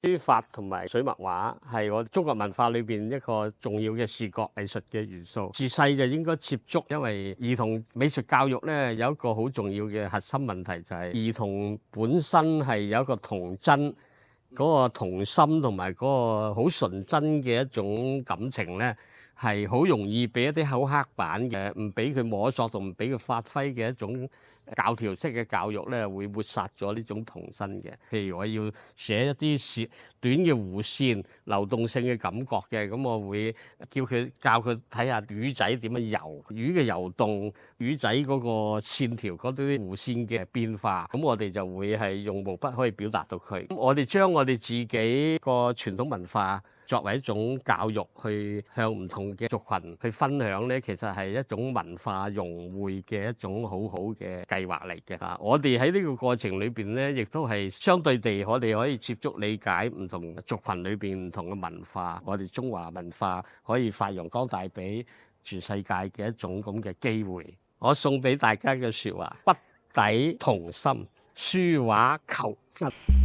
書法同埋水墨畫係我中國文化裏邊一個重要嘅視覺藝術嘅元素。自細就應該接觸，因為兒童美術教育咧有一個好重要嘅核心問題，就係兒童本身係有一個童真嗰個童心同埋嗰個好純真嘅一種感情咧，係好容易俾一啲好刻板嘅唔俾佢摸索同唔俾佢發揮嘅一種教條式嘅教育咧，會抹殺咗呢種童真嘅。譬如我要寫一啲短嘅弧線、流動性嘅感覺嘅，咁我會教佢睇下魚仔點樣游，魚嘅游動、魚仔嗰個線條嗰啲弧線嘅變化，咁我哋就會係用毛筆可以表達到佢。咁我哋將我哋自己個傳統文化作為一種教育，去向唔同嘅族群去分享咧，其實係一種文化融匯嘅一種好好嘅計劃嚟嘅嚇。我哋喺呢個過程裏邊咧，亦都係相對地，我哋可以接觸理解唔同族群裏邊唔同嘅文化，我哋中華文化可以發揚光大俾全世界嘅一種咁嘅機會。我送俾大家嘅説話：筆底童心，書畫求真。